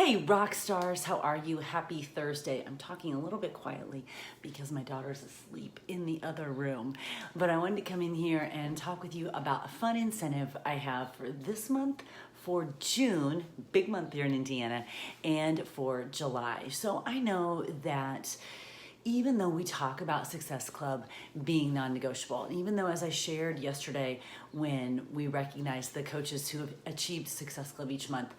Hey, rock stars, how are you? Happy Thursday. I'm talking a little bit quietly because my daughter's asleep in the other room. But I wanted to come in here and talk with you about a fun incentive I have for this month, for June, big month here in Indiana, and for July. So I know that even though we talk about Success Club being non-negotiable, and even though, as I shared yesterday when we recognized the coaches who have achieved Success Club each month,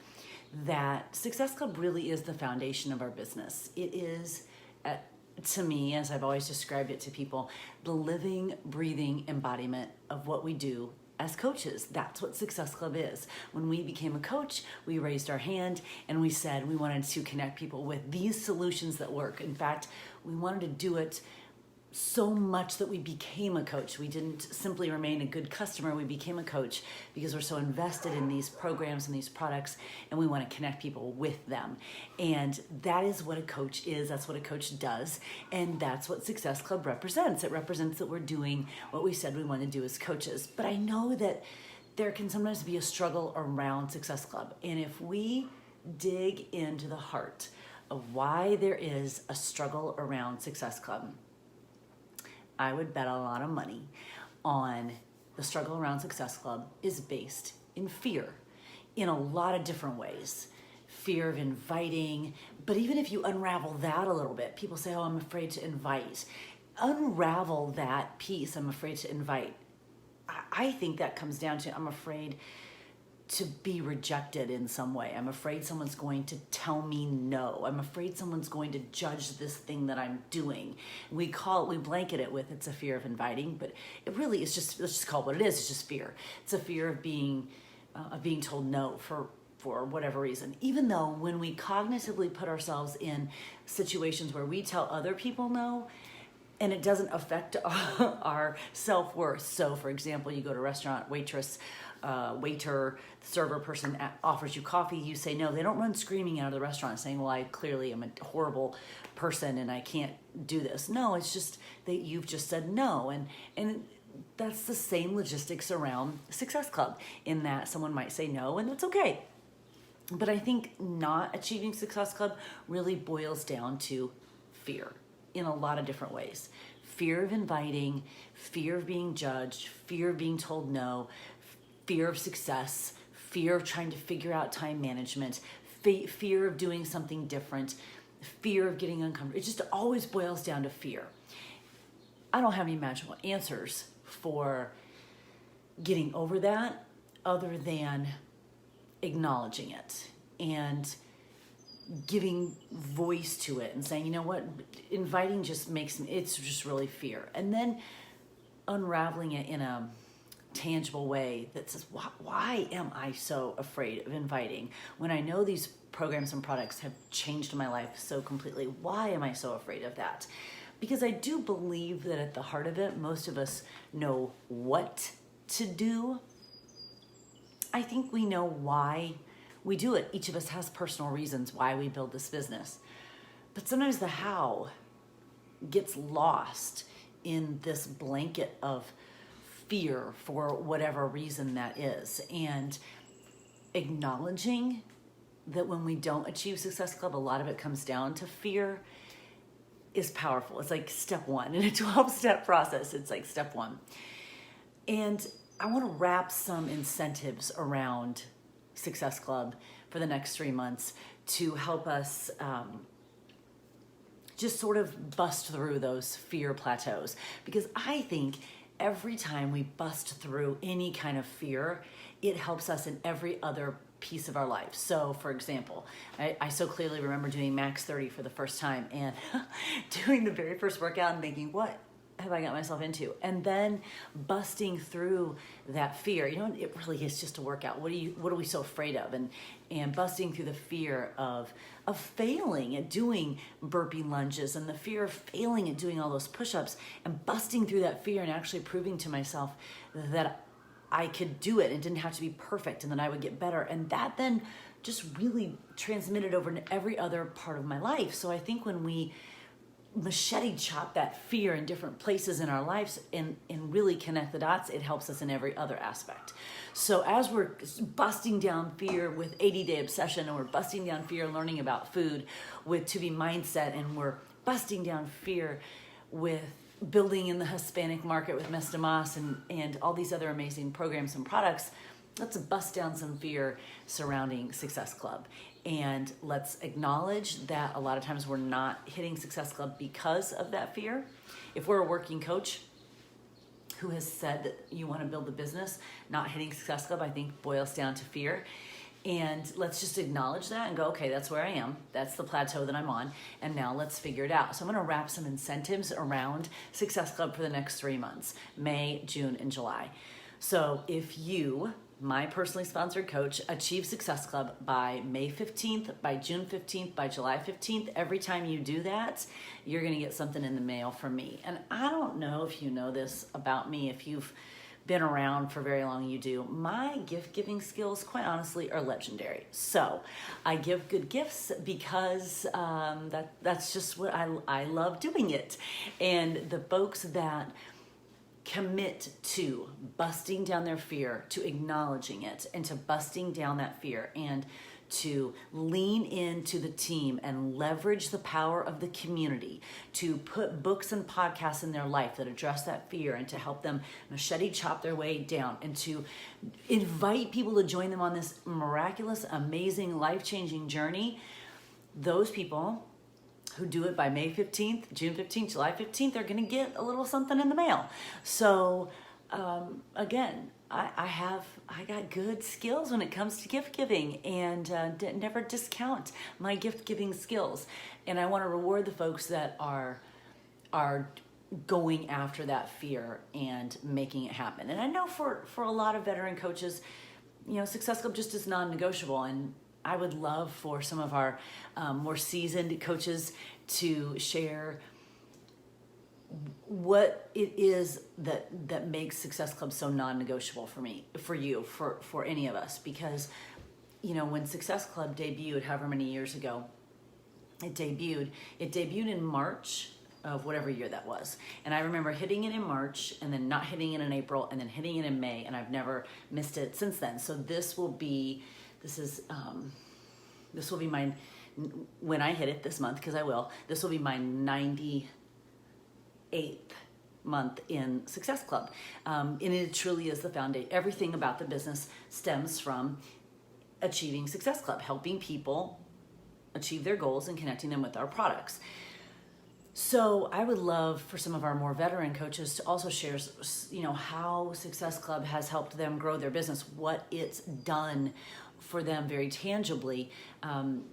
that Success Club really is the foundation of our business. It is, to me, as I've always described it to people, the living, breathing embodiment of what we do as coaches. That's what Success Club is. When we became a coach, we raised our hand and we said we wanted to connect people with these solutions that work. In fact, we wanted to do it so much that we became a coach. We didn't simply remain a good customer. We became a coach because we're so invested in these programs and these products, and we want to connect people with them. And that is what a coach is. That's what a coach does. And that's what Success Club represents. It represents that we're doing what we said we want to do as coaches. But I know that there can sometimes be a struggle around Success Club. And if we dig into the heart of why there is a struggle around Success Club, I would bet a lot of money on the struggle around Success Club is based in fear in a lot of different ways. Fear of inviting, but even if you unravel that a little bit, people say, oh, I'm afraid to invite. Unravel that piece, I'm afraid to invite. I think that comes down to I'm afraid to be rejected in some way. I'm afraid someone's going to tell me no. I'm afraid someone's going to judge this thing that I'm doing. We blanket it with it's a fear of inviting, but it really is just, let's just call it what it is. It's just fear. It's a fear of being told no for whatever reason. Even though when we cognitively put ourselves in situations where we tell other people no, and it doesn't affect our self-worth. So for example, you go to a restaurant, waiter, server person offers you coffee, you say no. They don't run screaming out of the restaurant saying, well, I clearly am a horrible person and I can't do this. No, it's just that you've just said no. And that's the same logistics around Success Club, in that someone might say no, and that's okay. But I think not achieving Success Club really boils down to fear in a lot of different ways. Fear of inviting, fear of being judged, fear of being told no, fear of success, fear of trying to figure out time management, fear of doing something different, fear of getting uncomfortable. It just always boils down to fear. I don't have any magical answers for getting over that other than acknowledging it and giving voice to it and saying, you know what, inviting just makes me, it's just really fear. And then unraveling it in a tangible way that says, why am I so afraid of inviting when I know these programs and products have changed my life so completely? Why am I so afraid of that? Because I do believe that at the heart of it, most of us know what to do. I think we know why we do it. Each of us has personal reasons why we build this business. But sometimes the how gets lost in this blanket of fear for whatever reason that is. And acknowledging that when we don't achieve Success Club, a lot of it comes down to fear is powerful. It's like step one in a 12-step process. It's like step one. And I want to wrap some incentives around Success Club for the next 3 months to help us just sort of bust through those fear plateaus. Because I think every time we bust through any kind of fear, it helps us in every other piece of our life. So for example, I so clearly remember doing Max 30 for the first time and doing the very first workout and thinking, what have I got myself into? And then busting through that fear. You know, it really is just a workout. What are we so afraid of? And busting through the fear of failing at doing burpee lunges and the fear of failing at doing all those push-ups, and busting through that fear and actually proving to myself that I could do it and didn't have to be perfect and that I would get better. And that then just really transmitted over into every other part of my life. So I think when we machete chop that fear in different places in our lives and really connect the dots, it helps us in every other aspect. So as we're busting down fear with 80-day obsession, and we're busting down fear learning about food with To Be Mindset, and we're busting down fear with building in the Hispanic market with Mes Damas and all these other amazing programs and products, let's bust down some fear surrounding Success Club. And let's acknowledge that a lot of times we're not hitting Success Club because of that fear. If we're a working coach who has said that you want to build a business, not hitting Success Club, I think boils down to fear. And let's just acknowledge that and go, okay, that's where I am. That's the plateau that I'm on. And now let's figure it out. So I'm going to wrap some incentives around Success Club for the next 3 months, May, June, and July. So if you, my personally sponsored coach, achieve Success Club by May 15th, by June 15th, by July 15th, every time you do that, you're going to get something in the mail from me. And I don't know if you know this about me, if you've been around for very long, you do. My gift giving skills, quite honestly, are legendary. So I give good gifts because that's just what I love doing it. And the folks that commit to busting down their fear, to acknowledging it, and to busting down that fear, and to lean into the team and leverage the power of the community to put books and podcasts in their life that address that fear and to help them machete chop their way down, and to invite people to join them on this miraculous, amazing, life-changing journey. Those people who do it by May 15th, June 15th, July 15th, are going to get a little something in the mail. So again, I got good skills when it comes to gift giving, and never discount my gift giving skills. And I want to reward the folks that are going after that fear and making it happen. And I know for a lot of veteran coaches, Success Club just is non-negotiable. And I would love for some of our more seasoned coaches to share what it is that makes Success Club so non-negotiable for me, for you, for any of us. Because, when Success Club debuted however many years ago, it debuted in March of whatever year that was. And I remember hitting it in March, and then not hitting it in April, and then hitting it in May, and I've never missed it since then. So this will be my, when I hit it this month, because I will, this will be my 98th month in Success Club. And it truly is the foundation. Everything about the business stems from achieving Success Club, helping people achieve their goals and connecting them with our products. So I would love for some of our more veteran coaches to also share, how Success Club has helped them grow their business, what it's done for them very tangibly.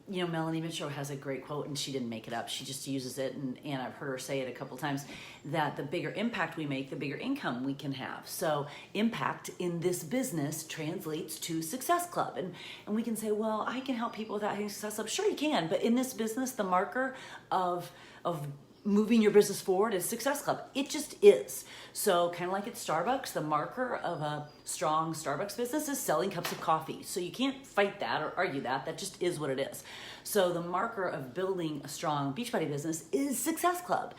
Melanie Mitchell has a great quote, and she didn't make it up. She just uses it, and I've heard her say it a couple times, that the bigger impact we make, the bigger income we can have. So impact in this business translates to Success Club. And we can say, well, I can help people without having Success Club. Sure you can, but in this business, the marker of moving your business forward is Success Club. It just is. So kind of like at Starbucks, the marker of a strong Starbucks business is selling cups of coffee. So you can't fight that or argue that. That just is what it is. So the marker of building a strong Beachbody business is Success Club.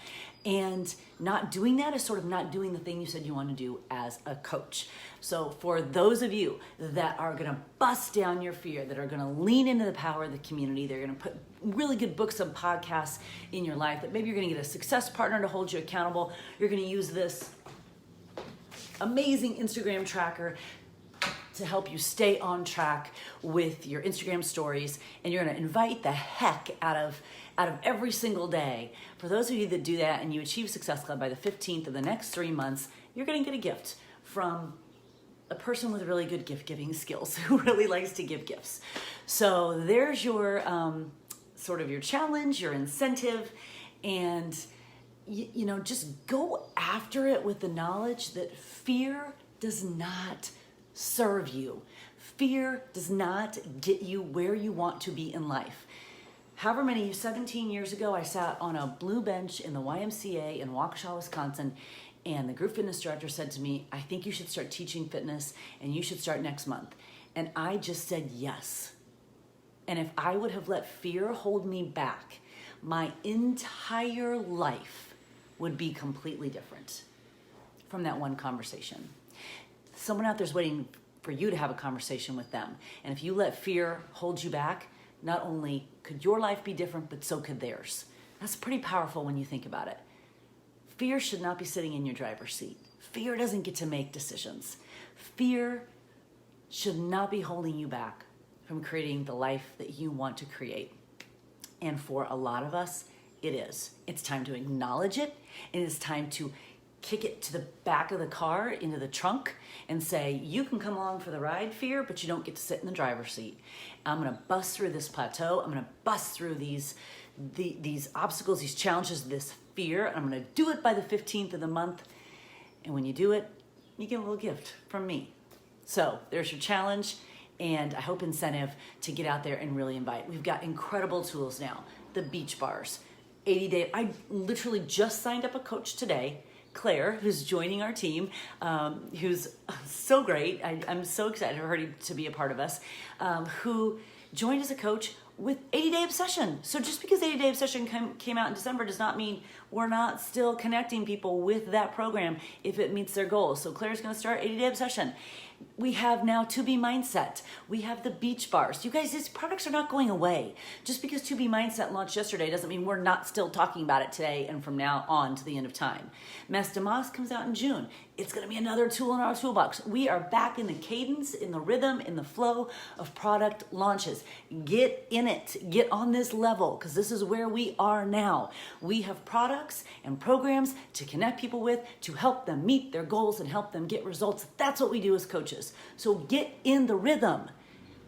And not doing that is sort of not doing the thing you said you want to do as a coach. So for those of you that are going to bust down your fear, that are going to lean into the power of the community, they're going to put really good books and podcasts in your life, that maybe you're going to get a success partner to hold you accountable. You're going to use this amazing Instagram tracker to help you stay on track with your Instagram stories, and you're going to invite the heck out of every single day. For those of you that do that and you achieve Success Club by the 15th of the next 3 months, you're going to get a gift from a person with really good gift giving skills who really likes to give gifts. So there's your sort of your challenge, your incentive, and just go after it with the knowledge that fear does not serve you. Fear does not get you where you want to be in life. However many, 17 years ago, I sat on a blue bench in the YMCA in Waukesha, Wisconsin, and the group fitness director said to me, I think you should start teaching fitness, and you should start next month. And I just said yes. And if I would have let fear hold me back my entire life would be completely different from that one conversation. Someone out there's waiting for you to have a conversation with them. And if you let fear hold you back, not only could your life be different, but so could theirs. That's pretty powerful when you think about it. Fear should not be sitting in your driver's seat. Fear doesn't get to make decisions. Fear should not be holding you back from creating the life that you want to create. And for a lot of us, it is. It's time to acknowledge it. It is time to kick it to the back of the car, into the trunk, and say, you can come along for the ride, fear, but you don't get to sit in the driver's seat. I'm gonna bust through this plateau. I'm gonna bust through these obstacles, these challenges, this fear. I'm gonna do it by the 15th of the month. And when you do it, you get a little gift from me. So there's your challenge, and I hope incentive to get out there and really invite. We've got incredible tools now. The beach bars, 80-day. I literally just signed up a coach today, Claire, who's joining our team, who's so great. I'm so excited for her to be a part of us, who joined as a coach with 80-Day Obsession. So just because 80-Day Obsession came out in December does not mean we're not still connecting people with that program if it meets their goals. So Claire's gonna start 80-Day Obsession. We have now To Be Mindset. We have the beach bars. You guys, these products are not going away. Just because To Be Mindset launched yesterday doesn't mean we're not still talking about it today and from now on to the end of time. Mas de Mas comes out in June. It's gonna be another tool in our toolbox. We are back in the cadence, in the rhythm, in the flow of product launches. Get in it, get on this level, because this is where we are now. We have products and programs to connect people with, to help them meet their goals and help them get results. That's what we do as coaches. So get in the rhythm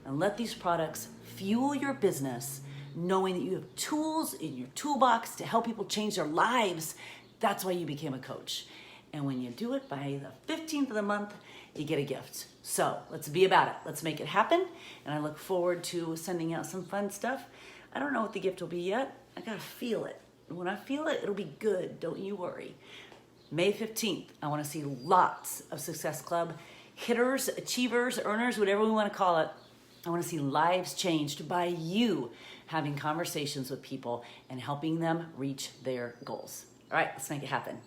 and let these products fuel your business, knowing that you have tools in your toolbox to help people change their lives. That's why you became a coach. And when you do it by the 15th of the month, you get a gift. So let's be about it. Let's make it happen. And I look forward to sending out some fun stuff. I don't know what the gift will be yet. I gotta feel it. And when I feel it, it'll be good. Don't you worry. May 15th, I wanna see lots of Success Club hitters, achievers, earners, whatever we wanna call it. I wanna see lives changed by you having conversations with people and helping them reach their goals. All right, let's make it happen.